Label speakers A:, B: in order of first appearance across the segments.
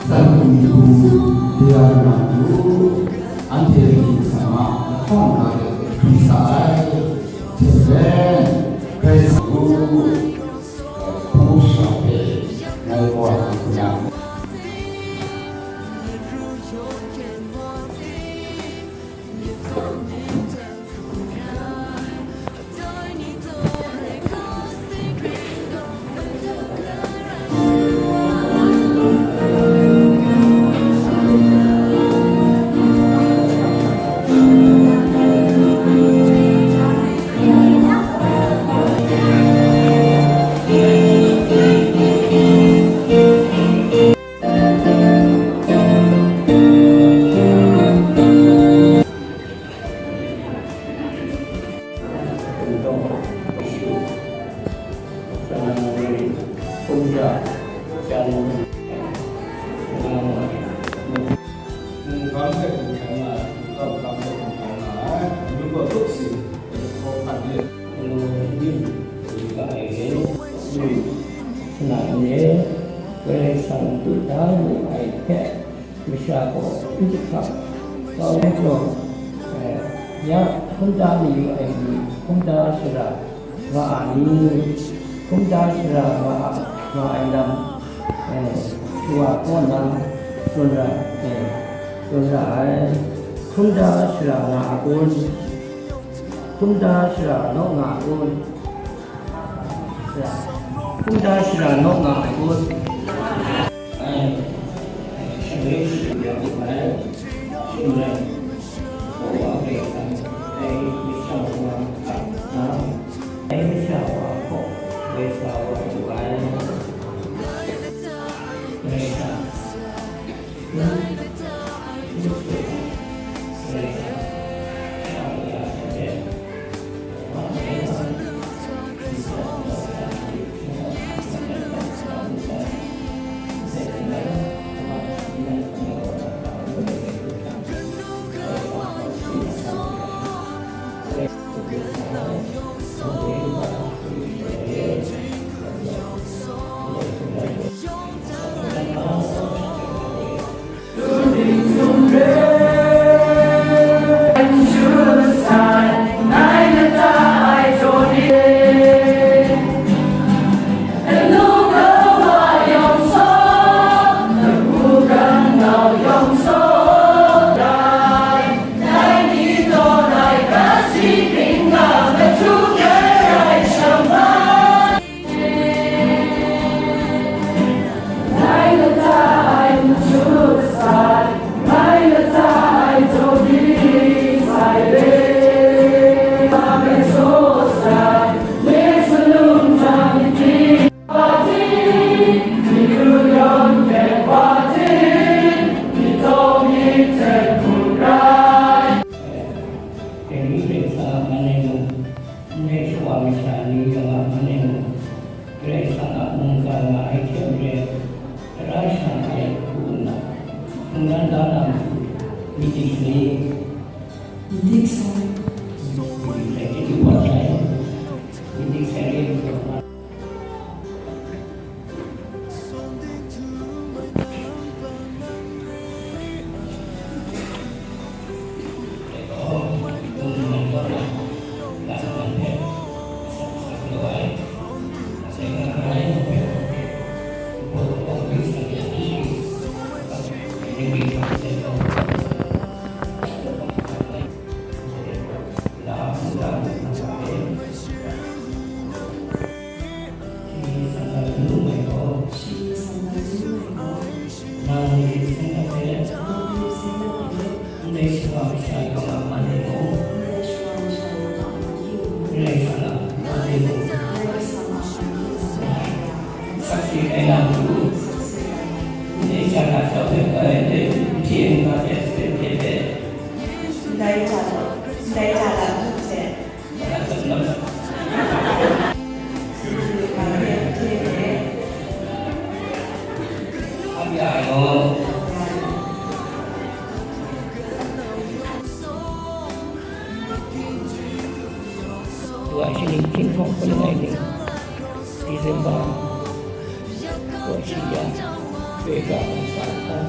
A: Tentu dia mampu antri sama orang ada pisah, jadi pesu pusat melawan yang
B: Dua sini kinfong penengai Desember Rusia Vega Selatan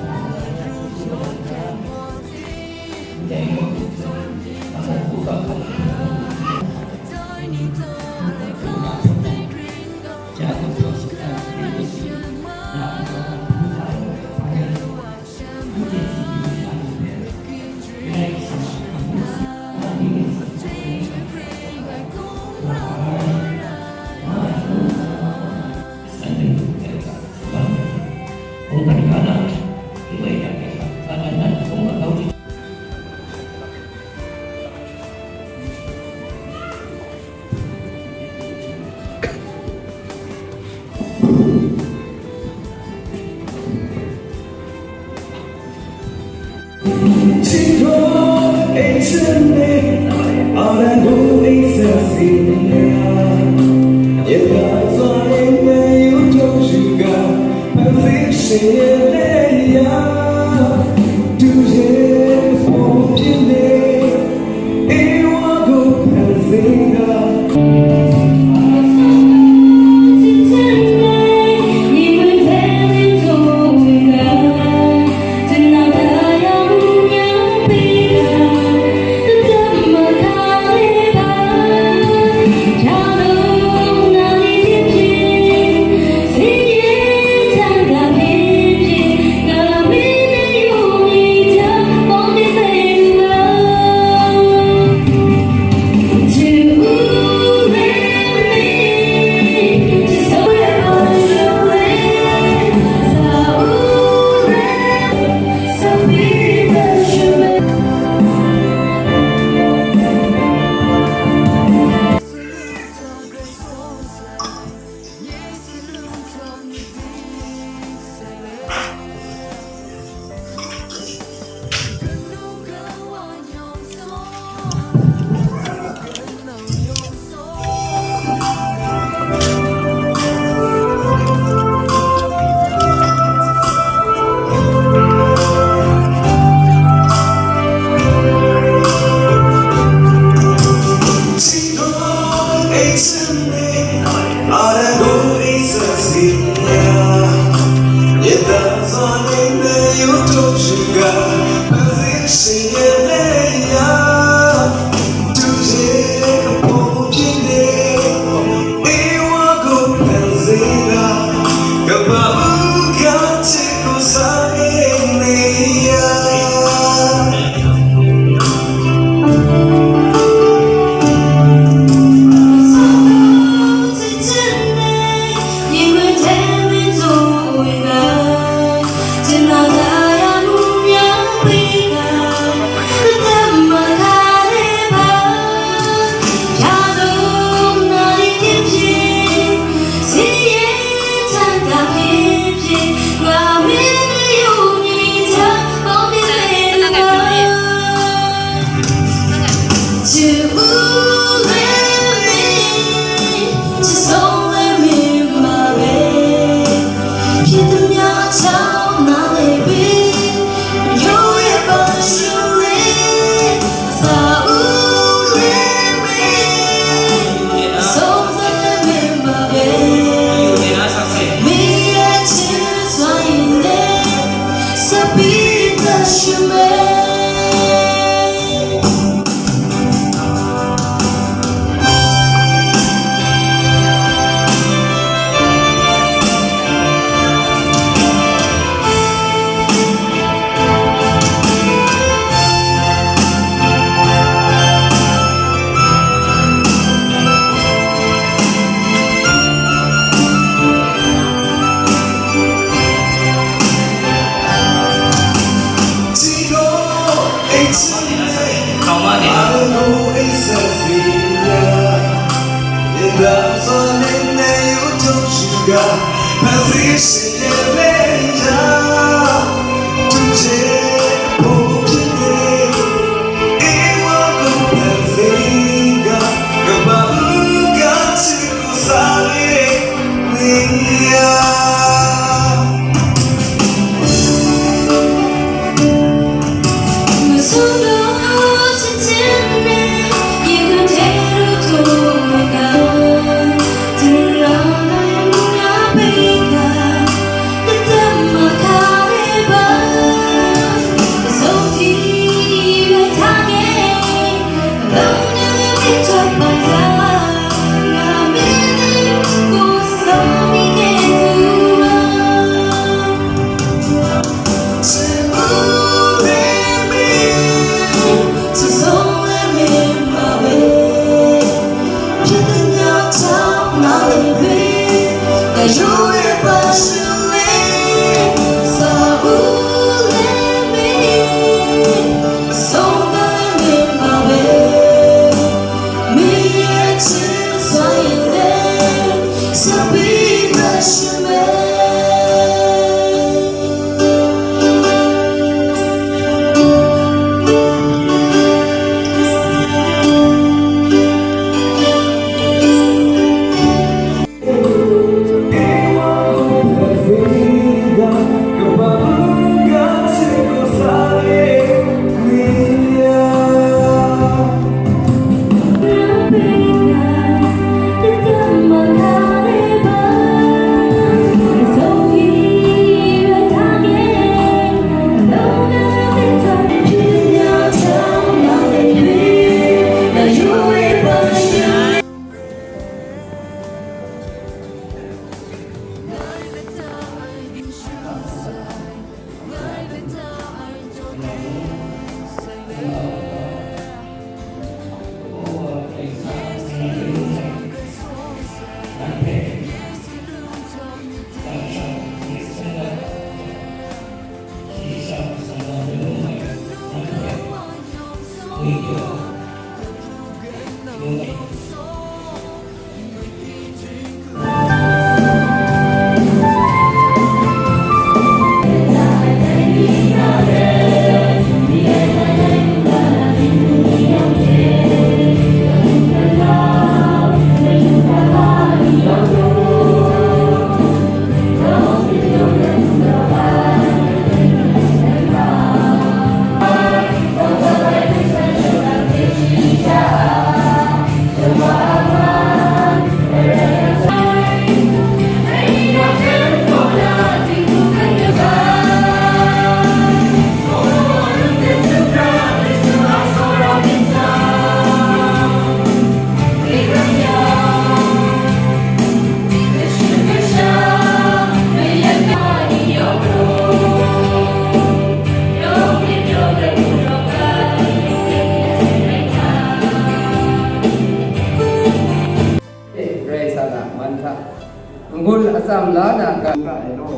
C: na ka ai lo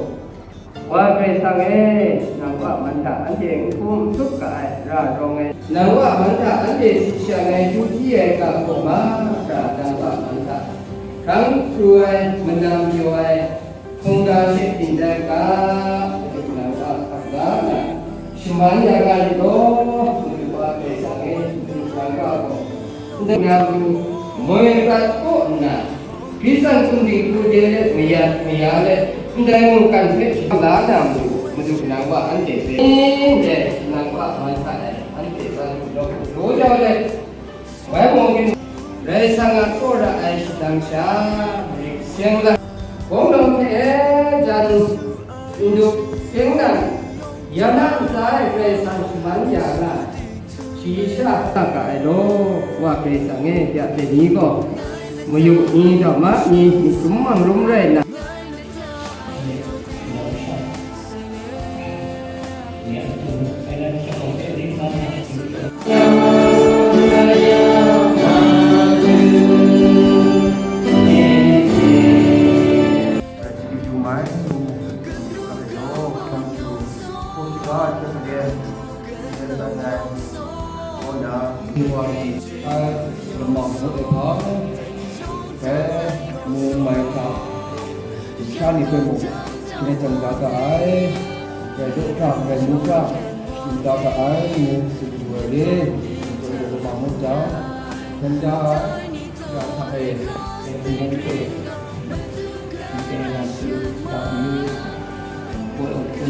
C: wa kai sang e nang wa man ta an je kum suk ka ai ra rong e nang wa man ta an je si sia ngai tu ji e ka ko ma ta nang wa man ta khang ruai menam yuai không ra sẽ tìm ra cả cái nào là thật giá là semuanya kan itu berubah besarnya berubah dengan mereka kok nak pisang kuning tu dia meyat dan bukan sebelah namu menurut nama ante ini nama masa ante kalau jauh deh saya mungkin dari sangat korak sedang siang Kondom jadi induk sengdan, yana saya kesan semuanya lah. Sisa tak ada, wah kesannya dia jadi kok, meyuk ni sama ni semua rumrai lah. Lemah rất khó cái mua máy thảo cha đi quên một nên chồng đã cái chỗ trạm về mua trạm chúng ta cái mua sự vừa đi rồi bằng một cháu nên cha đã thằng này thì nên cái là sự tạo như của ông quân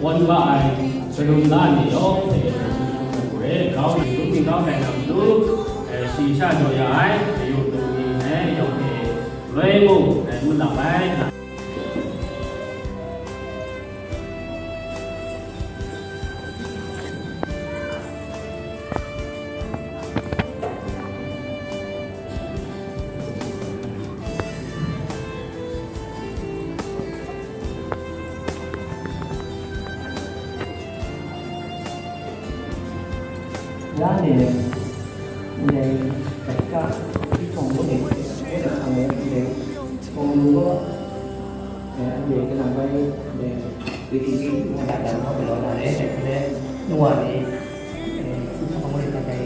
D: วันบ่ายสรุปด้านนี้ก็เขาอยู่ที่เขาแต่งงานดูสีชาติใหญ่อยู่ตรงนี้นะอยู่ที่เวมุมันหลับไป
B: giá này tất cả cái phòng của mình cái là thằng này con lúa về cái làm vay để vì cái người ta đã nói về đó là để cái nuôi thì không có được cái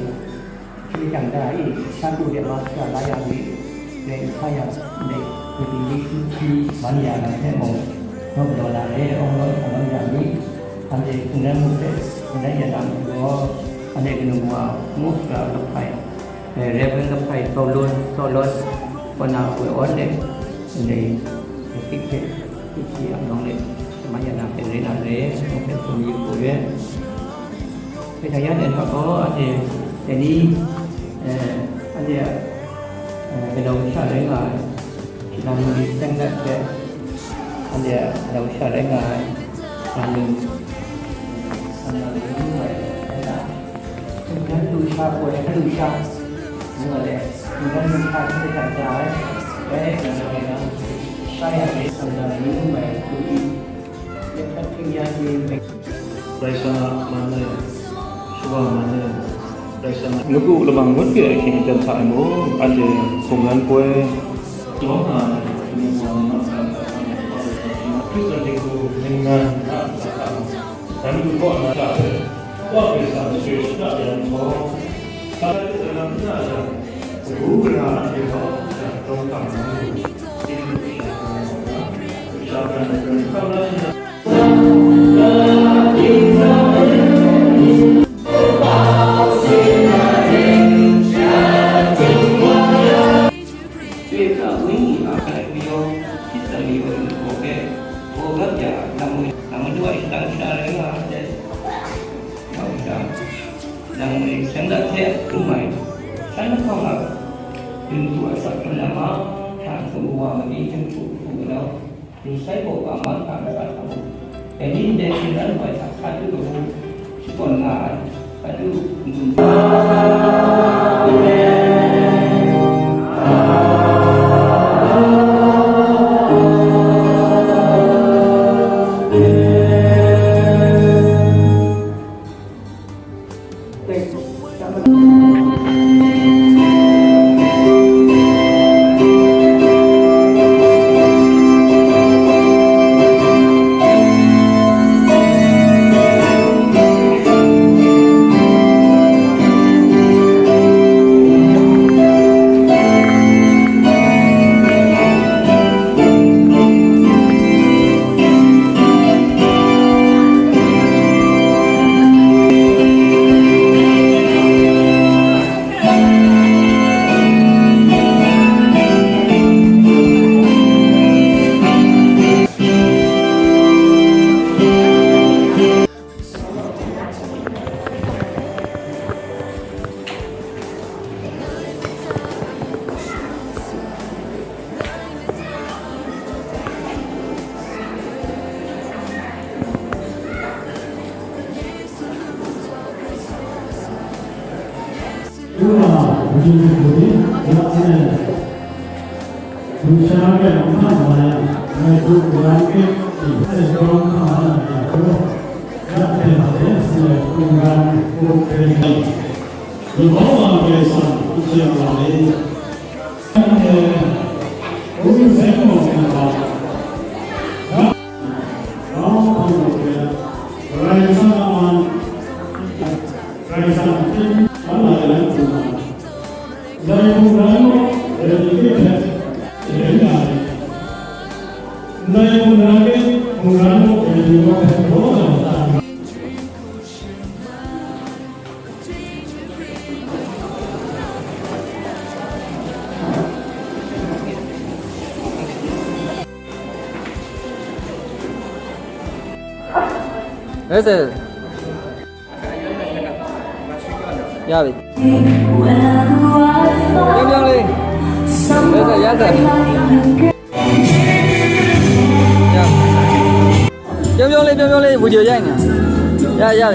B: khi chẳng cái sang tu điện mà cả lạiอย่างนี้để thayอย่างđể vì khi bán nhà là thế một nó về đó là để ông nói bán nhàนี้ทำเองตรงนั้นมันได้ยันดังก็อันนี้ก็นึกว่ามุกกับไฟเรียกเป็นกับไฟโซลุนคนเอาไปอ้อนเด็กในที่เกี่ยวน้องเด็กสมัยนั้นเป็นเรื่องอะไรต้องเป็นคนญี่ปุ่นเนี่ยในทางนี้เขาก็อันนี้อันนี้เป็นเราใช้ได้ง่ายนำมีตั้งแต่อันนี้เราใช้ได้ง่ายอันหนึ่งนั้นดูชาป่วยนั้นดูชาเมื่อไรนั้นดูชาที่จะจ่ายและอะไรนะใช่อะไรทำอะไรนี้ใหม่ดูอีกเป็นทัศน์ยาดีเป็นไรสนะมันเลยชัวมันเลยไรสนะนึกว่าระวังวัดเกิดขึ้นจะถ่ายมั้งอาจจะคงงั้นป่วยจ้องหามีความน่าสนใจที่จะได้ดูในงานแต่ดูก่อนนะว่าเป็นสารเชื่อได้ยังพอถ้าจะนำหน้าจะรู้เวลาที่เขาจะต้องทำให้ที่ชาวบ้านเป็นข้าวราชการyang sangat sehat rumai sangat kamar tentu asal lama tak semua bagi tentu kalau saya bawa amal tak ada jadi dari dalam bahasa satu tu sekolah satu
E: 우주들이 연합하는 무시하게 나타나야 그 고향의 그런 강한 앞에 공간 공간이 이번에서 이제는 우리 생각보다
F: 됐어. 야, 영영리. 됐어, 야서. 야, 영영리, 무지여 야이냐. 야.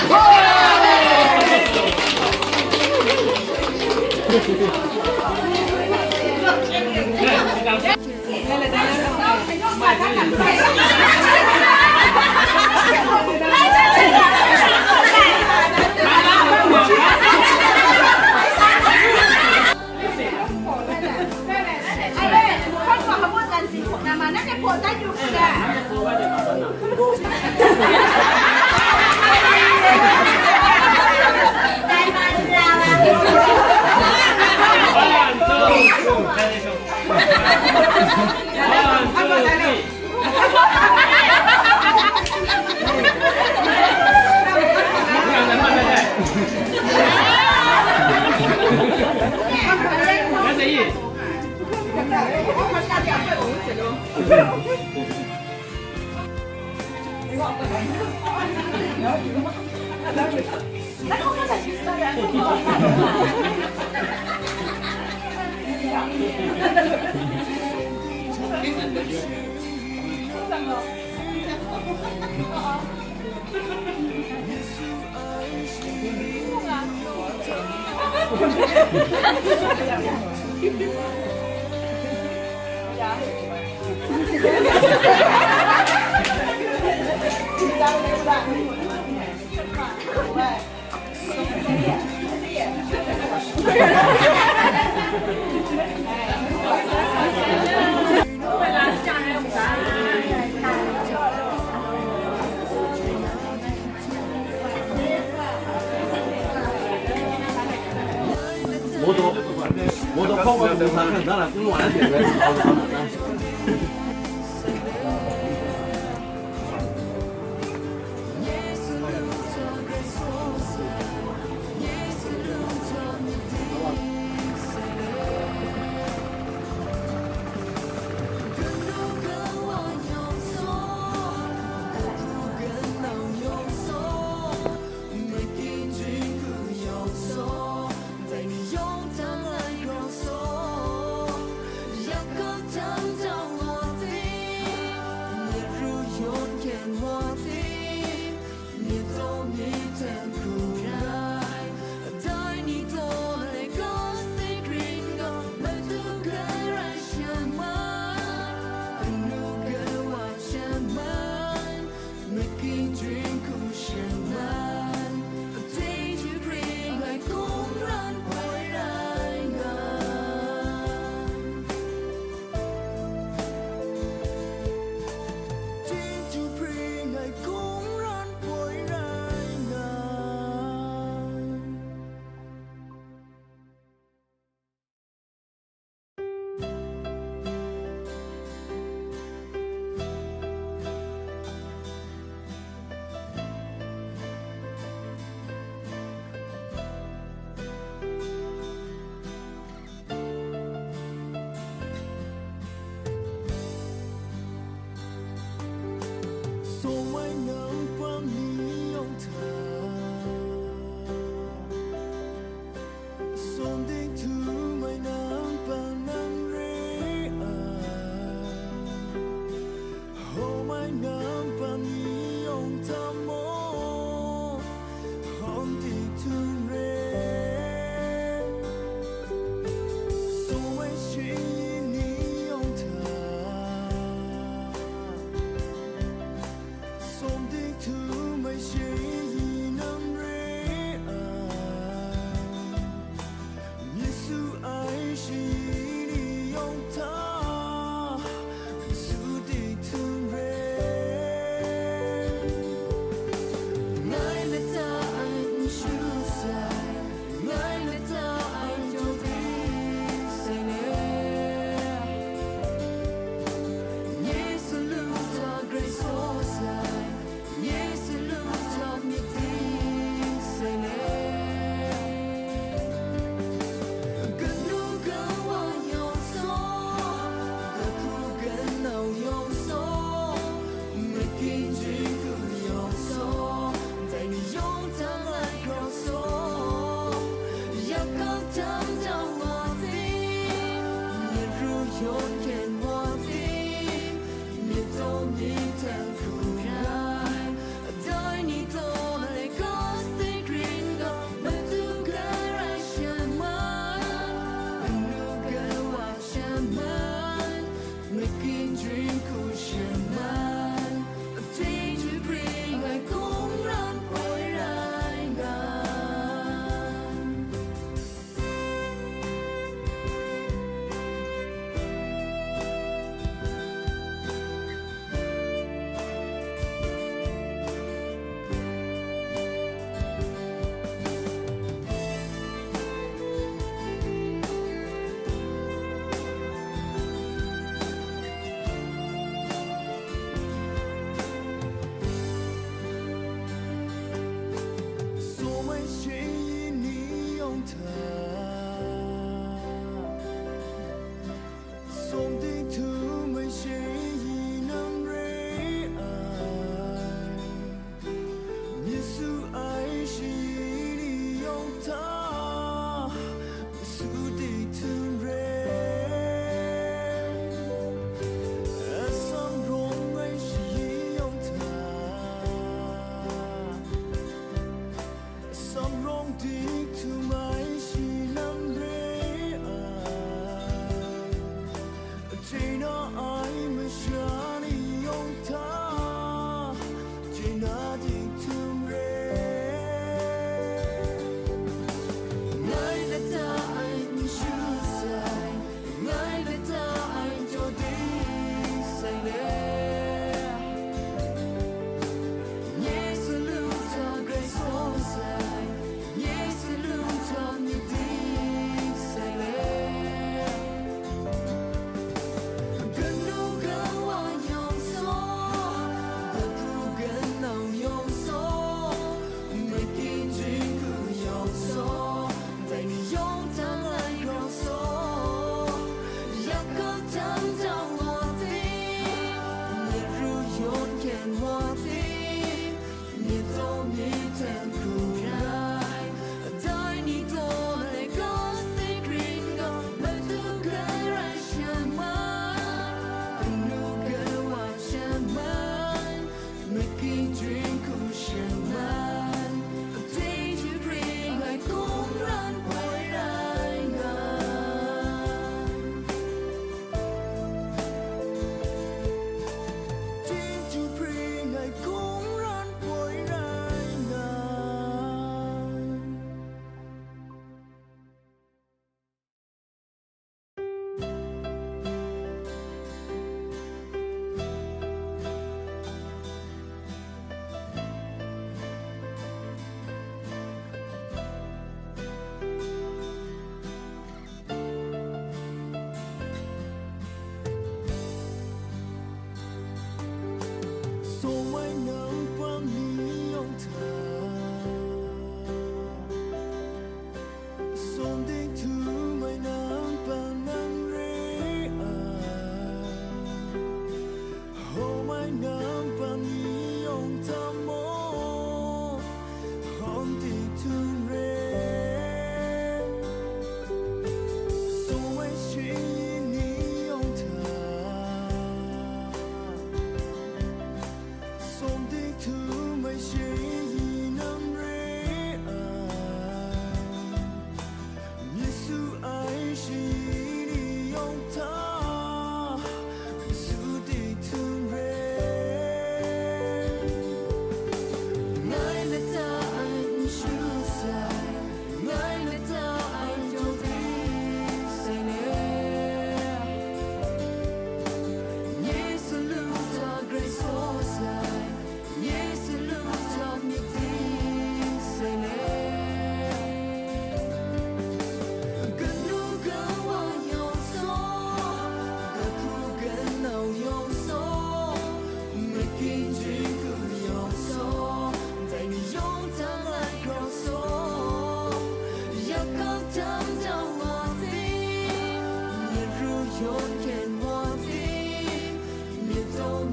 G: Whoa! của ta chụp kìa. Đây mà ra mà.
H: 모두 포함해서 나는 꿈을 안 했는데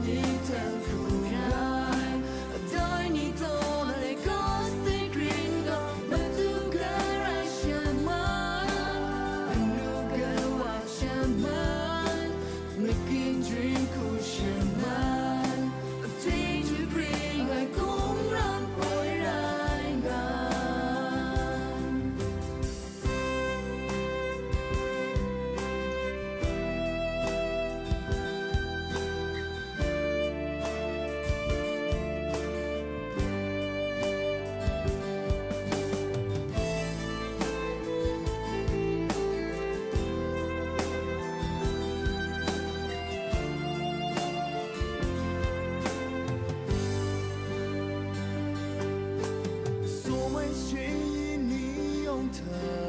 I: 你的忽然，对你做了一个 secret， 满足个人什么，如果我什么 ，making dream 哭什么，对着 bring 来公然不然感。所谓心意，你用它。